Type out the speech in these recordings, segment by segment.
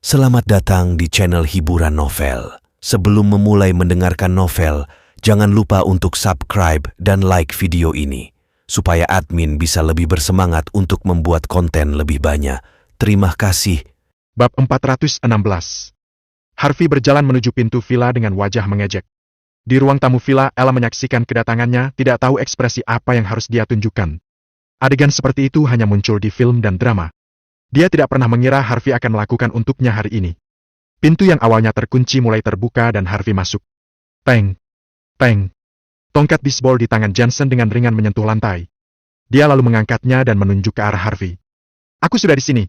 Selamat datang di channel hiburan novel. Sebelum memulai mendengarkan novel, jangan lupa untuk subscribe dan like video ini, supaya admin bisa lebih bersemangat untuk membuat konten lebih banyak. Terima kasih. Bab 416. Harvey berjalan menuju pintu villa dengan wajah mengejek. Di ruang tamu villa, Ella menyaksikan kedatangannya, tidak tahu ekspresi apa yang harus dia tunjukkan. Adegan seperti itu hanya muncul di film dan drama. Dia tidak pernah mengira Harvey akan melakukan untuknya hari ini. Pintu yang awalnya terkunci mulai terbuka dan Harvey masuk. Teng! Teng! Tongkat bisbol di tangan Johnson dengan ringan menyentuh lantai. Dia lalu mengangkatnya dan menunjuk ke arah Harvey. "Aku sudah di sini.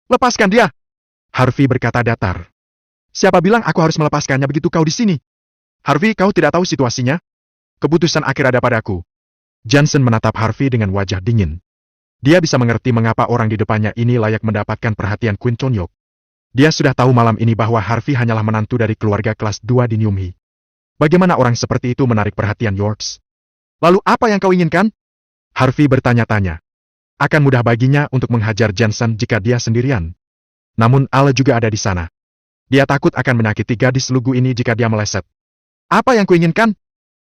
Lepaskan dia!" Harvey berkata datar. "Siapa bilang aku harus melepaskannya begitu kau di sini? Harvey, kau tidak tahu situasinya? Keputusan akhir ada padaku." Johnson menatap Harvey dengan wajah dingin. Dia bisa mengerti mengapa orang di depannya ini layak mendapatkan perhatian Quinton York. Dia sudah tahu malam ini bahwa Harvey hanyalah menantu dari keluarga kelas 2 di Newham. Bagaimana orang seperti itu menarik perhatian Yorks? "Lalu apa yang kau inginkan?" Harvey bertanya-tanya. Akan mudah baginya untuk menghajar Johnson jika dia sendirian. Namun Al juga ada di sana. Dia takut akan menyakiti gadis lugu ini jika dia meleset. "Apa yang kuinginkan?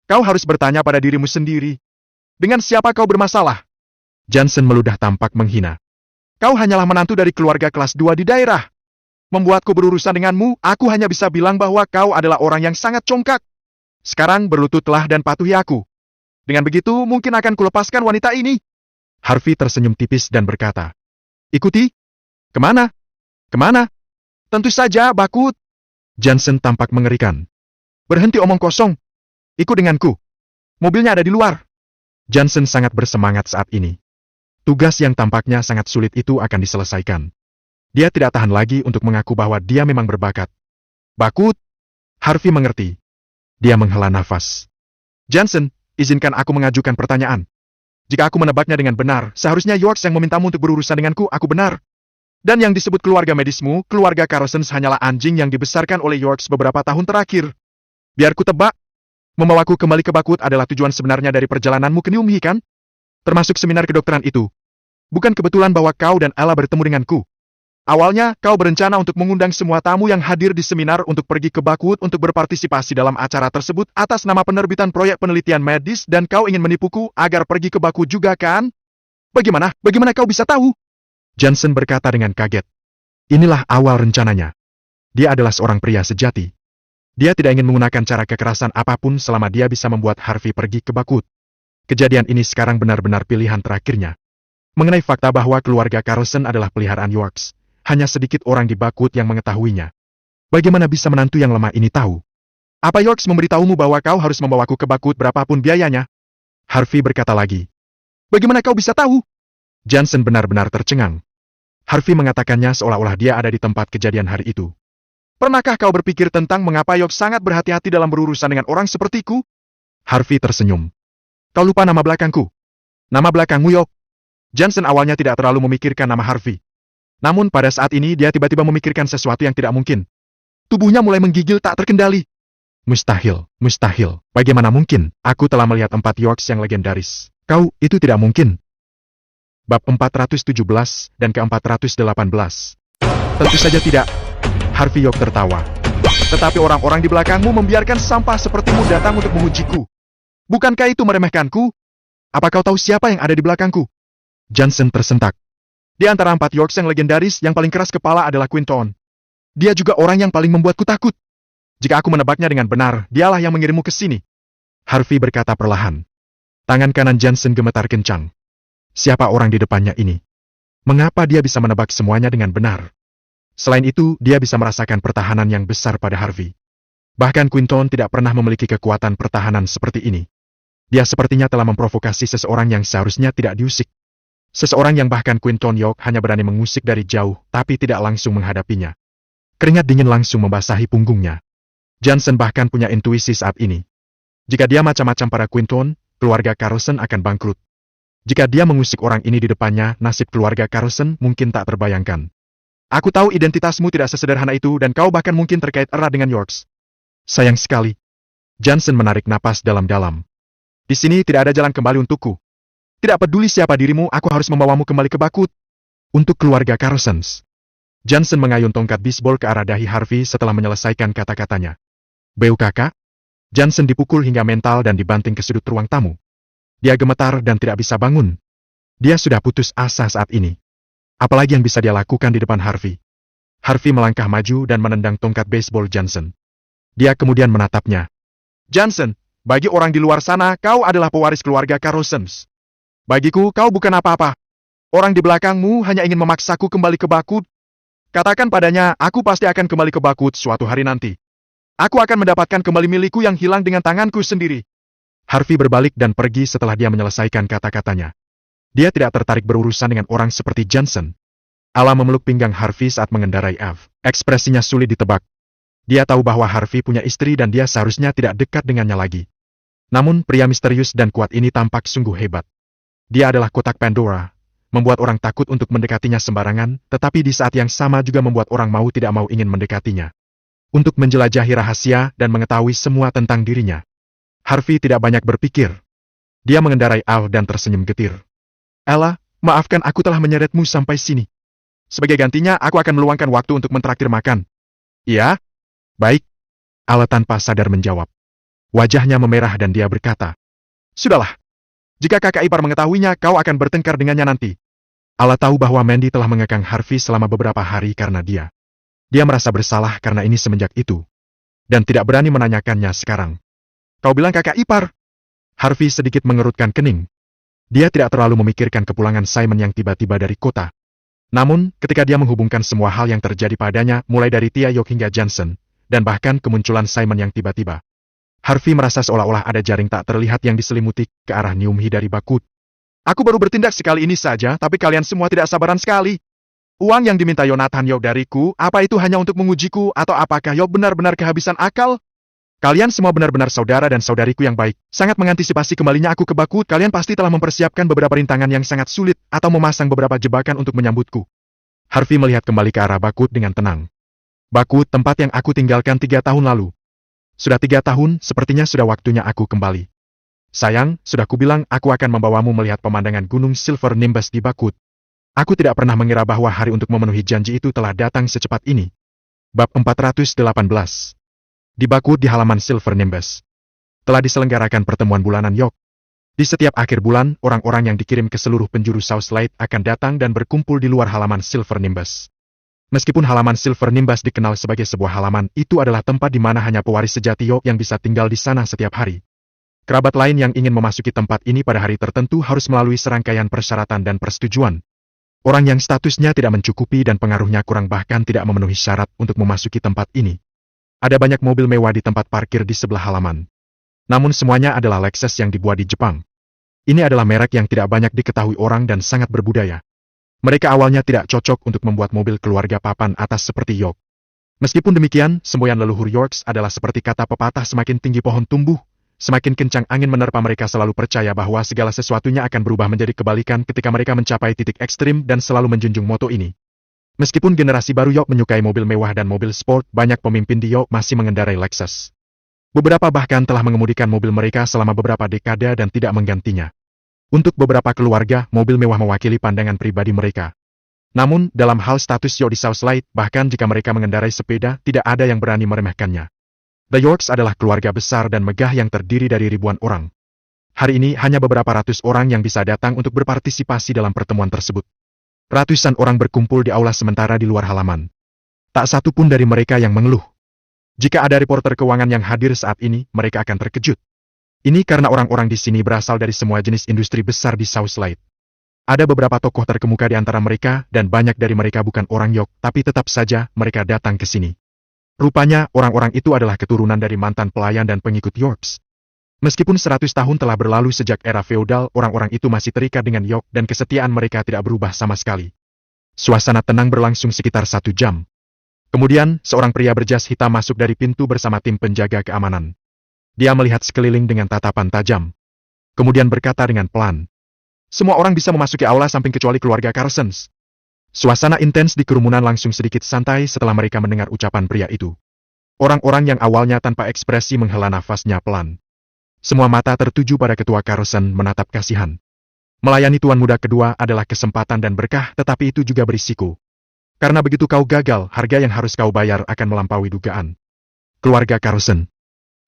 Kau harus bertanya pada dirimu sendiri. Dengan siapa kau bermasalah?" Johnson meludah tampak menghina. "Kau hanyalah menantu dari keluarga kelas 2 di daerah. Membuatku berurusan denganmu, aku hanya bisa bilang bahwa kau adalah orang yang sangat congkak. Sekarang berlututlah dan patuhi aku. Dengan begitu mungkin akan kulepaskan wanita ini." Harvey tersenyum tipis dan berkata, "Ikuti? Kemana? Kemana?" "Tentu saja, Bakut." Johnson tampak mengerikan. "Berhenti omong kosong. Ikut denganku. Mobilnya ada di luar." Johnson sangat bersemangat saat ini. Tugas yang tampaknya sangat sulit itu akan diselesaikan. Dia tidak tahan lagi untuk mengaku bahwa dia memang berbakat. "Bakut." Harvey mengerti. Dia menghela nafas. "Johnson, izinkan aku mengajukan pertanyaan. Jika aku menebaknya dengan benar, seharusnya Yorks yang memintamu untuk berurusan denganku, aku benar. Dan yang disebut keluarga medismu, keluarga Carlson hanyalah anjing yang dibesarkan oleh Yorks beberapa tahun terakhir. Biar ku tebak, membawaku kembali ke Bakut adalah tujuan sebenarnya dari perjalananmu ke Newham, kan? Termasuk seminar kedokteran itu. Bukan kebetulan bahwa kau dan Ella bertemu denganku. Awalnya, kau berencana untuk mengundang semua tamu yang hadir di seminar untuk pergi ke Bakut untuk berpartisipasi dalam acara tersebut atas nama penerbitan proyek penelitian medis dan kau ingin menipuku agar pergi ke Bakut juga, kan? Bagaimana? Bagaimana kau bisa tahu?" Johnson berkata dengan kaget. Inilah awal rencananya. Dia adalah seorang pria sejati. Dia tidak ingin menggunakan cara kekerasan apapun selama dia bisa membuat Harvey pergi ke Bakut. Kejadian ini sekarang benar-benar pilihan terakhirnya. Mengenai fakta bahwa keluarga Carlson adalah peliharaan Yorks, hanya sedikit orang di Bakut yang mengetahuinya. Bagaimana bisa menantu yang lemah ini tahu? "Apa Yorks memberitahumu bahwa kau harus membawaku ke Bakut berapapun biayanya?" Harvey berkata lagi. "Bagaimana kau bisa tahu?" Johnson benar-benar tercengang. Harvey mengatakannya seolah-olah dia ada di tempat kejadian hari itu. "Pernahkah kau berpikir tentang mengapa Yorks sangat berhati-hati dalam berurusan dengan orang sepertiku?" Harvey tersenyum. "Kau lupa nama belakangku. Nama belakangmu York." Johnson awalnya tidak terlalu memikirkan nama Harvey. Namun pada saat ini dia tiba-tiba memikirkan sesuatu yang tidak mungkin. Tubuhnya mulai menggigil tak terkendali. "Mustahil, mustahil. Bagaimana mungkin? Aku telah melihat 4 Yorks yang legendaris. Kau, itu tidak mungkin." Bab 417 dan ke-418. "Tentu saja tidak." Harvey York tertawa. "Tetapi orang-orang di belakangmu membiarkan sampah sepertimu datang untuk mengujiku. Bukankah itu meremehkanku? Apa kau tahu siapa yang ada di belakangku?" Johnson tersentak. "Di antara 4 Yorks yang legendaris, yang paling keras kepala adalah Quinton. Dia juga orang yang paling membuatku takut. Jika aku menebaknya dengan benar, dialah yang mengirimmu ke sini." Harvey berkata perlahan. Tangan kanan Johnson gemetar kencang. Siapa orang di depannya ini? Mengapa dia bisa menebak semuanya dengan benar? Selain itu, dia bisa merasakan pertahanan yang besar pada Harvey. Bahkan Quinton tidak pernah memiliki kekuatan pertahanan seperti ini. Dia sepertinya telah memprovokasi seseorang yang seharusnya tidak diusik. Seseorang yang bahkan Quinton York hanya berani mengusik dari jauh, tapi tidak langsung menghadapinya. Keringat dingin langsung membasahi punggungnya. Johnson bahkan punya intuisi saat ini. Jika dia macam-macam pada Quinton, keluarga Carlson akan bangkrut. Jika dia mengusik orang ini di depannya, nasib keluarga Carlson mungkin tak terbayangkan. "Aku tahu identitasmu tidak sesederhana itu dan kau bahkan mungkin terkait erat dengan Yorks." "Sayang sekali." Johnson menarik napas dalam-dalam. "Di sini tidak ada jalan kembali untukku. Tidak peduli siapa dirimu, aku harus membawamu kembali ke Bakut. Untuk keluarga Carlsons." Johnson mengayun tongkat bisbol ke arah dahi Harvey setelah menyelesaikan kata-katanya. Beu kakak? Johnson dipukul hingga mental dan dibanting ke sudut ruang tamu. Dia gemetar dan tidak bisa bangun. Dia sudah putus asa saat ini. Apalagi yang bisa dia lakukan di depan Harvey? Harvey melangkah maju dan menendang tongkat baseball Johnson. Dia kemudian menatapnya. Johnson, bagi orang di luar sana, kau adalah pewaris keluarga Carlsons. Bagiku, kau bukan apa-apa. Orang di belakangmu hanya ingin memaksaku kembali ke Bakut. Katakan padanya, aku pasti akan kembali ke Bakut suatu hari nanti. Aku akan mendapatkan kembali milikku yang hilang dengan tanganku sendiri. Harvey berbalik dan pergi setelah dia menyelesaikan kata-katanya. Dia tidak tertarik berurusan dengan orang seperti Johnson. Ala memeluk pinggang Harvey saat mengendarai Ave. Ekspresinya sulit ditebak. Dia tahu bahwa Harvey punya istri dan dia seharusnya tidak dekat dengannya lagi. Namun, pria misterius dan kuat ini tampak sungguh hebat. Dia adalah kotak Pandora, membuat orang takut untuk mendekatinya sembarangan, tetapi di saat yang sama juga membuat orang mau tidak mau ingin mendekatinya. Untuk menjelajahi rahasia dan mengetahui semua tentang dirinya. Harvey tidak banyak berpikir. Dia mengendarai Al dan tersenyum getir. Ella, maafkan aku telah menyeretmu sampai sini. Sebagai gantinya, aku akan meluangkan waktu untuk mentraktir makan. Iya? Baik. Al tanpa sadar menjawab. Wajahnya memerah dan dia berkata, Sudahlah. Jika kakak ipar mengetahuinya, kau akan bertengkar dengannya nanti. Al tahu bahwa Mandy telah mengekang Harvey selama beberapa hari karena dia. Dia merasa bersalah karena ini semenjak itu. Dan tidak berani menanyakannya sekarang. Kau bilang kakak ipar? Harvey sedikit mengerutkan kening. Dia tidak terlalu memikirkan kepulangan Simon yang tiba-tiba dari kota. Namun, ketika dia menghubungkan semua hal yang terjadi padanya, mulai dari Tia Yok hingga Johnson, dan bahkan kemunculan Simon yang tiba-tiba. Harvey merasa seolah-olah ada jaring tak terlihat yang diselimuti ke arah Nyumhi dari Bakut. Aku baru bertindak sekali ini saja, tapi kalian semua tidak sabaran sekali. Uang yang diminta Yonathan Yok dariku, apa itu hanya untuk mengujiku, atau apakah Yok benar-benar kehabisan akal? Kalian semua benar-benar saudara dan saudariku yang baik. Sangat mengantisipasi kembalinya aku ke Bakut, kalian pasti telah mempersiapkan beberapa rintangan yang sangat sulit, atau memasang beberapa jebakan untuk menyambutku. Harvey melihat kembali ke arah Bakut dengan tenang. Bakut, tempat yang aku tinggalkan 3 tahun lalu. Sudah 3 tahun, sepertinya sudah waktunya aku kembali. Sayang, sudah kubilang aku akan membawamu melihat pemandangan gunung Silver Nimbus di Bakut. Aku tidak pernah mengira bahwa hari untuk memenuhi janji itu telah datang secepat ini. Bab 418. Di Bakut di halaman Silver Nimbus. Telah diselenggarakan pertemuan bulanan Yok. Di setiap akhir bulan, orang-orang yang dikirim ke seluruh penjuru South Light akan datang dan berkumpul di luar halaman Silver Nimbus. Meskipun halaman Silver Nimbus dikenal sebagai sebuah halaman, itu adalah tempat di mana hanya pewaris sejati Yok yang bisa tinggal di sana setiap hari. Kerabat lain yang ingin memasuki tempat ini pada hari tertentu harus melalui serangkaian persyaratan dan persetujuan. Orang yang statusnya tidak mencukupi dan pengaruhnya kurang bahkan tidak memenuhi syarat untuk memasuki tempat ini. Ada banyak mobil mewah di tempat parkir di sebelah halaman. Namun semuanya adalah Lexus yang dibuat di Jepang. Ini adalah merek yang tidak banyak diketahui orang dan sangat berbudaya. Mereka awalnya tidak cocok untuk membuat mobil keluarga papan atas seperti York. Meskipun demikian, semboyan leluhur Yorks adalah seperti kata pepatah semakin tinggi pohon tumbuh, semakin kencang angin menerpa mereka selalu percaya bahwa segala sesuatunya akan berubah menjadi kebalikan ketika mereka mencapai titik ekstrim dan selalu menjunjung moto ini. Meskipun generasi baru York menyukai mobil mewah dan mobil sport, banyak pemimpin di York masih mengendarai Lexus. Beberapa bahkan telah mengemudikan mobil mereka selama beberapa dekade dan tidak menggantinya. Untuk beberapa keluarga, mobil mewah mewakili pandangan pribadi mereka. Namun, dalam hal status York di South Light, bahkan jika mereka mengendarai sepeda, tidak ada yang berani meremehkannya. The Yorks adalah keluarga besar dan megah yang terdiri dari ribuan orang. Hari ini hanya beberapa ratus orang yang bisa datang untuk berpartisipasi dalam pertemuan tersebut. Ratusan orang berkumpul di aula sementara di luar halaman. Tak satu pun dari mereka yang mengeluh. Jika ada reporter keuangan yang hadir saat ini, mereka akan terkejut. Ini karena orang-orang di sini berasal dari semua jenis industri besar di South Light. Ada beberapa tokoh terkemuka di antara mereka, dan banyak dari mereka bukan orang York, tapi tetap saja mereka datang ke sini. Rupanya, orang-orang itu adalah keturunan dari mantan pelayan dan pengikut Yorks. Meskipun 100 tahun telah berlalu sejak era feodal, orang-orang itu masih terikat dengan York dan kesetiaan mereka tidak berubah sama sekali. Suasana tenang berlangsung sekitar 1 jam. Kemudian, seorang pria berjas hitam masuk dari pintu bersama tim penjaga keamanan. Dia melihat sekeliling dengan tatapan tajam. Kemudian berkata dengan pelan. Semua orang bisa memasuki aula samping kecuali keluarga Carlsons. Suasana intens di kerumunan langsung sedikit santai setelah mereka mendengar ucapan pria itu. Orang-orang yang awalnya tanpa ekspresi menghela nafasnya pelan. Semua mata tertuju pada ketua Carlson menatap kasihan. Melayani tuan muda kedua adalah kesempatan dan berkah, tetapi itu juga berisiko. Karena begitu kau gagal, harga yang harus kau bayar akan melampaui dugaan. Keluarga Carlson.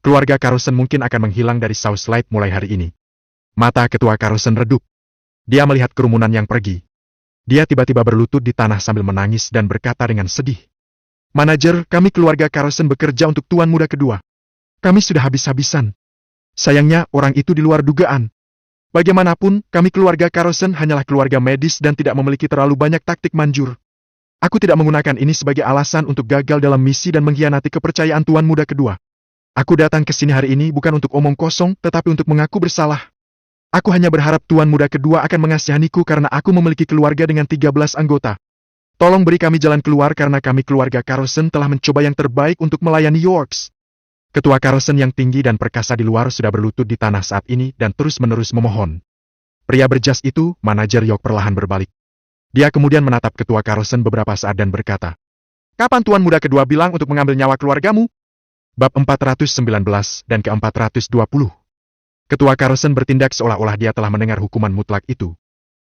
Keluarga Carlson mungkin akan menghilang dari South Light mulai hari ini. Mata ketua Carlson redup. Dia melihat kerumunan yang pergi. Dia tiba-tiba berlutut di tanah sambil menangis dan berkata dengan sedih. Manajer, kami keluarga Carlson bekerja untuk tuan muda kedua. Kami sudah habis-habisan. Sayangnya, orang itu di luar dugaan. Bagaimanapun, kami keluarga Carlson hanyalah keluarga medis dan tidak memiliki terlalu banyak taktik manjur. Aku tidak menggunakan ini sebagai alasan untuk gagal dalam misi dan mengkhianati kepercayaan tuan muda kedua. Aku datang ke sini hari ini bukan untuk omong kosong, tetapi untuk mengaku bersalah. Aku hanya berharap tuan muda kedua akan mengasihaniku karena aku memiliki keluarga dengan 13 anggota. Tolong beri kami jalan keluar karena kami keluarga Carlson telah mencoba yang terbaik untuk melayani Yorks. Ketua Carlson yang tinggi dan perkasa di luar sudah berlutut di tanah saat ini dan terus-menerus memohon. Pria berjas itu, manajer York perlahan berbalik. Dia kemudian menatap ketua Carlson beberapa saat dan berkata, "Kapan tuan muda kedua bilang untuk mengambil nyawa keluargamu?" Bab 419 dan ke-420. Ketua Carlson bertindak seolah-olah dia telah mendengar hukuman mutlak itu.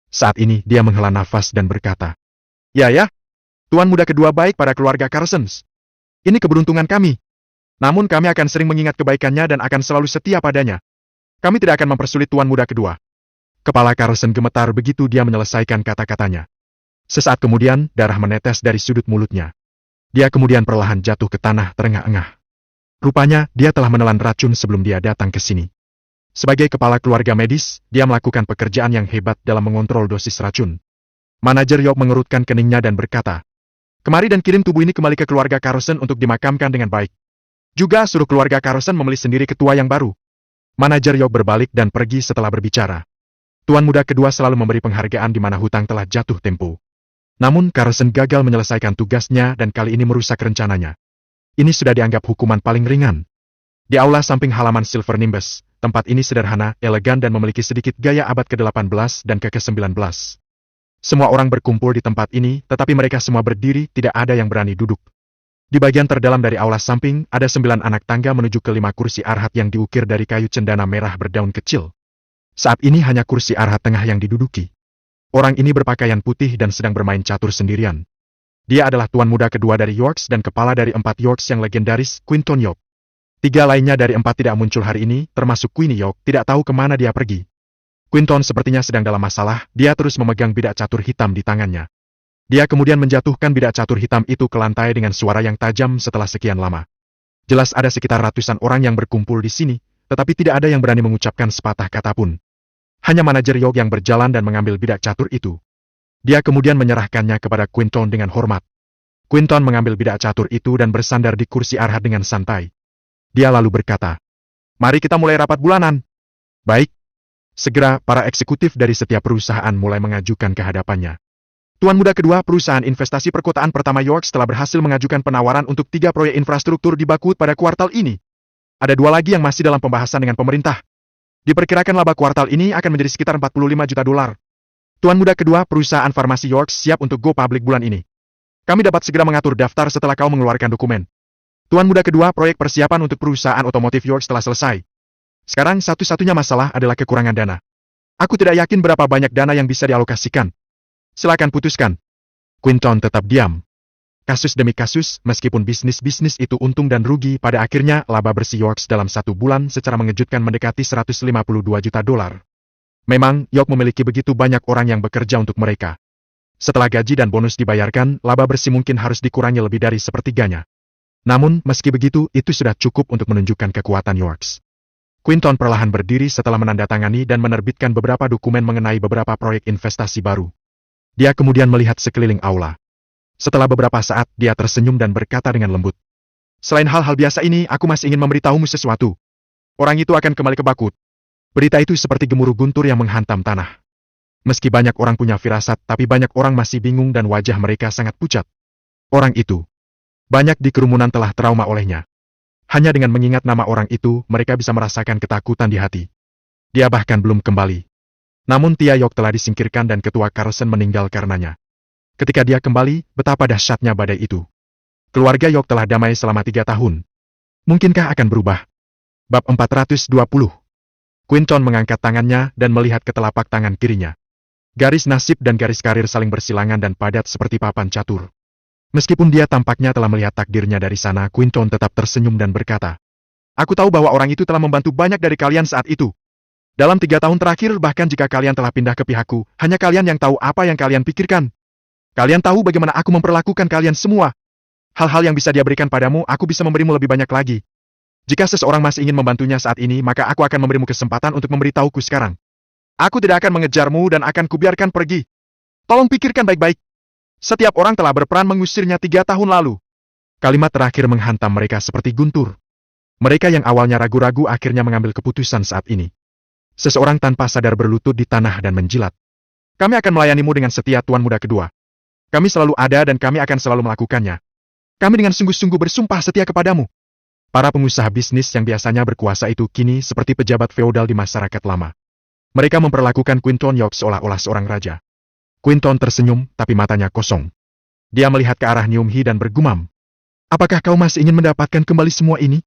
Saat ini dia menghela nafas dan berkata, Ya, tuan muda kedua baik pada keluarga Carlsons. Ini keberuntungan kami. Namun kami akan sering mengingat kebaikannya dan akan selalu setia padanya. Kami tidak akan mempersulit tuan muda kedua." Kepala Carlson gemetar begitu dia menyelesaikan kata-katanya. Sesaat kemudian, darah menetes dari sudut mulutnya. Dia kemudian perlahan jatuh ke tanah terengah-engah. Rupanya, dia telah menelan racun sebelum dia datang ke sini. Sebagai kepala keluarga medis, dia melakukan pekerjaan yang hebat dalam mengontrol dosis racun. Manajer York mengerutkan keningnya dan berkata, "Kemari dan kirim tubuh ini kembali ke keluarga Carlson untuk dimakamkan dengan baik. Juga suruh keluarga Carlson memilih sendiri ketua yang baru." Manajer York berbalik dan pergi setelah berbicara. Tuan muda kedua selalu memberi penghargaan di mana hutang telah jatuh tempo. Namun Carlson gagal menyelesaikan tugasnya dan kali ini merusak rencananya. Ini sudah dianggap hukuman paling ringan. Di aula samping halaman Silver Nimbus, tempat ini sederhana, elegan dan memiliki sedikit gaya abad ke-18 dan ke-19. Semua orang berkumpul di tempat ini, tetapi mereka semua berdiri, tidak ada yang berani duduk. Di bagian terdalam dari aula samping, ada 9 anak tangga menuju ke 5 kursi arhat yang diukir dari kayu cendana merah berdaun kecil. Saat ini hanya kursi arhat tengah yang diduduki. Orang ini berpakaian putih dan sedang bermain catur sendirian. Dia adalah tuan muda kedua dari Yorks dan kepala dari 4 Yorks yang legendaris, Quinton York. 3 lainnya dari 4 tidak muncul hari ini, termasuk Queenie York, tidak tahu kemana dia pergi. Quinton sepertinya sedang dalam masalah, dia terus memegang bidak catur hitam di tangannya. Dia kemudian menjatuhkan bidak catur hitam itu ke lantai dengan suara yang tajam setelah sekian lama. Jelas ada sekitar ratusan orang yang berkumpul di sini, tetapi tidak ada yang berani mengucapkan sepatah kata pun. Hanya manajer York yang berjalan dan mengambil bidak catur itu. Dia kemudian menyerahkannya kepada Quinton dengan hormat. Quinton mengambil bidak catur itu dan bersandar di kursi arhat dengan santai. Dia lalu berkata, "Mari kita mulai rapat bulanan." "Baik." Segera, para eksekutif dari setiap perusahaan mulai mengajukan ke hadapannya. Tuan muda kedua, perusahaan investasi perkotaan pertama Yorks telah berhasil mengajukan penawaran untuk 3 proyek infrastruktur di Bakwood pada kuartal ini. Ada 2 lagi yang masih dalam pembahasan dengan pemerintah. Diperkirakan laba kuartal ini akan menjadi sekitar 45 juta dolar. Tuan muda kedua, perusahaan farmasi Yorks siap untuk go public bulan ini. Kami dapat segera mengatur daftar setelah kau mengeluarkan dokumen. Tuan muda kedua, proyek persiapan untuk perusahaan otomotif Yorks telah selesai. Sekarang satu-satunya masalah adalah kekurangan dana. Aku tidak yakin berapa banyak dana yang bisa dialokasikan. Silakan putuskan. Quinton tetap diam. Kasus demi kasus, meskipun bisnis-bisnis itu untung dan rugi, pada akhirnya laba bersih Yorks dalam 1 bulan secara mengejutkan mendekati 152 juta dolar. Memang, York memiliki begitu banyak orang yang bekerja untuk mereka. Setelah gaji dan bonus dibayarkan, laba bersih mungkin harus dikurangi lebih dari sepertiganya. Namun, meski begitu, itu sudah cukup untuk menunjukkan kekuatan Yorks. Quinton perlahan berdiri setelah menandatangani dan menerbitkan beberapa dokumen mengenai beberapa proyek investasi baru. Dia kemudian melihat sekeliling aula. Setelah beberapa saat, dia tersenyum dan berkata dengan lembut, "Selain hal-hal biasa ini, aku masih ingin memberitahumu sesuatu. Orang itu akan kembali ke Bakwood." Berita itu seperti gemuruh guntur yang menghantam tanah. Meski banyak orang punya firasat, tapi banyak orang masih bingung dan wajah mereka sangat pucat. Orang itu. Banyak di kerumunan telah trauma olehnya. Hanya dengan mengingat nama orang itu, mereka bisa merasakan ketakutan di hati. Dia bahkan belum kembali. Namun Tia York telah disingkirkan dan ketua Carlson meninggal karenanya. Ketika dia kembali, betapa dahsyatnya badai itu. Keluarga York telah damai selama 3 tahun. Mungkinkah akan berubah? Bab 420. Quinton mengangkat tangannya dan melihat ke telapak tangan kirinya. Garis nasib dan garis karir saling bersilangan dan padat seperti papan catur. Meskipun dia tampaknya telah melihat takdirnya dari sana, Quinton tetap tersenyum dan berkata, "Aku tahu bahwa orang itu telah membantu banyak dari kalian saat itu. Dalam 3 tahun terakhir, bahkan jika kalian telah pindah ke pihakku, hanya kalian yang tahu apa yang kalian pikirkan. Kalian tahu bagaimana aku memperlakukan kalian semua. Hal-hal yang bisa dia berikan padamu, aku bisa memberimu lebih banyak lagi. Jika seseorang masih ingin membantunya saat ini, maka aku akan memberimu kesempatan untuk memberitahuku sekarang. Aku tidak akan mengejarmu dan akan kubiarkan pergi. Tolong pikirkan baik-baik. Setiap orang telah berperan mengusirnya 3 tahun lalu." Kalimat terakhir menghantam mereka seperti guntur. Mereka yang awalnya ragu-ragu akhirnya mengambil keputusan saat ini. Seseorang tanpa sadar berlutut di tanah dan menjilat. "Kami akan melayanimu dengan setia, Tuan Muda Kedua. Kami selalu ada dan kami akan selalu melakukannya. Kami dengan sungguh-sungguh bersumpah setia kepadamu." Para pengusaha bisnis yang biasanya berkuasa itu kini seperti pejabat feodal di masyarakat lama. Mereka memperlakukan Quinton York seolah-olah seorang raja. Quinton tersenyum, tapi matanya kosong. Dia melihat ke arah Nium Hee dan bergumam, "Apakah kau masih ingin mendapatkan kembali semua ini?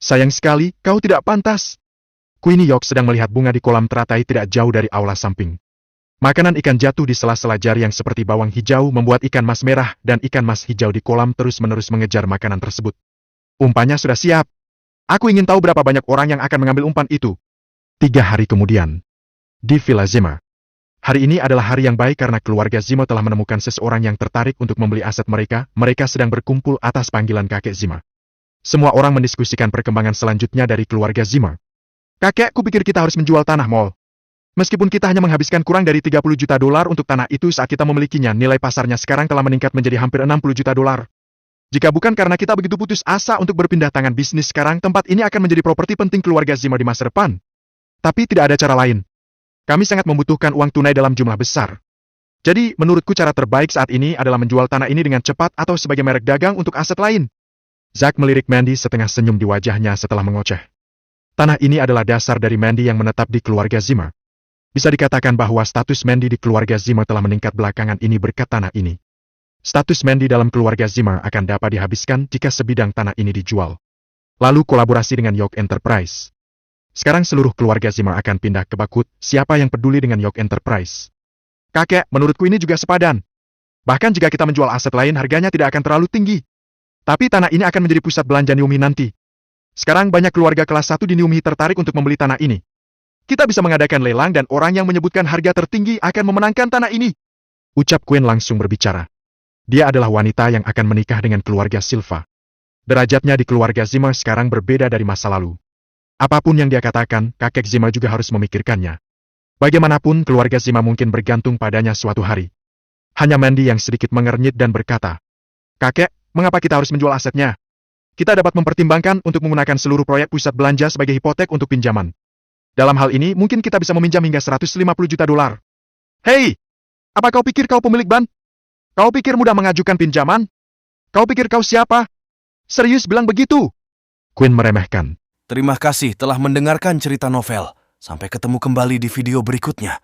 Sayang sekali, kau tidak pantas." Queenie York sedang melihat bunga di kolam teratai tidak jauh dari aula samping. Makanan ikan jatuh di sela-sela jari yang seperti bawang hijau membuat ikan mas merah dan ikan mas hijau di kolam terus-menerus mengejar makanan tersebut. "Umpannya sudah siap. Aku ingin tahu berapa banyak orang yang akan mengambil umpan itu." 3 hari kemudian, di Villa Zimmer. Hari ini adalah hari yang baik karena keluarga Zimmer telah menemukan seseorang yang tertarik untuk membeli aset mereka. Mereka sedang berkumpul atas panggilan kakek Zimmer. Semua orang mendiskusikan perkembangan selanjutnya dari keluarga Zimmer. "Kakek, kupikir kita harus menjual tanah mall. Meskipun kita hanya menghabiskan kurang dari 30 juta dolar untuk tanah itu saat kita memilikinya, nilai pasarnya sekarang telah meningkat menjadi hampir 60 juta dolar. Jika bukan karena kita begitu putus asa untuk berpindah tangan bisnis sekarang, tempat ini akan menjadi properti penting keluarga Zimmer di masa depan. Tapi tidak ada cara lain. Kami sangat membutuhkan uang tunai dalam jumlah besar. Jadi, menurutku cara terbaik saat ini adalah menjual tanah ini dengan cepat atau sebagai merek dagang untuk aset lain." Zack melirik Mandy setengah senyum di wajahnya setelah mengoceh. Tanah ini adalah dasar dari Mandy yang menetap di keluarga Zimmer. Bisa dikatakan bahwa status Mandy di keluarga Zimmer telah meningkat belakangan ini berkat tanah ini. Status Mandy dalam keluarga Zimmer akan dapat dihabiskan jika sebidang tanah ini dijual. Lalu kolaborasi dengan York Enterprise. Sekarang seluruh keluarga Zimmer akan pindah ke Bakut. Siapa yang peduli dengan York Enterprise? "Kakek, menurutku ini juga sepadan. Bahkan jika kita menjual aset lain, harganya tidak akan terlalu tinggi. Tapi tanah ini akan menjadi pusat belanja Nium Hee nanti. Sekarang banyak keluarga kelas 1 di Nium Hee tertarik untuk membeli tanah ini. Kita bisa mengadakan lelang dan orang yang menyebutkan harga tertinggi akan memenangkan tanah ini." Ucap Quinn langsung berbicara. Dia adalah wanita yang akan menikah dengan keluarga Silva. Derajatnya di keluarga Zimmer sekarang berbeda dari masa lalu. Apapun yang dia katakan, kakek Zimmer juga harus memikirkannya. Bagaimanapun, keluarga Zimmer mungkin bergantung padanya suatu hari. Hanya Mandy yang sedikit mengernyit dan berkata, "Kakek, mengapa kita harus menjual asetnya? Kita dapat mempertimbangkan untuk menggunakan seluruh proyek pusat belanja sebagai hipotek untuk pinjaman. Dalam hal ini, mungkin kita bisa meminjam hingga 150 juta dolar. Hei, apa kau pikir kau pemilik ban? Kau pikir mudah mengajukan pinjaman? Kau pikir kau siapa? Serius bilang begitu?" Quinn meremehkan. Terima kasih telah mendengarkan cerita novel. Sampai ketemu kembali di video berikutnya.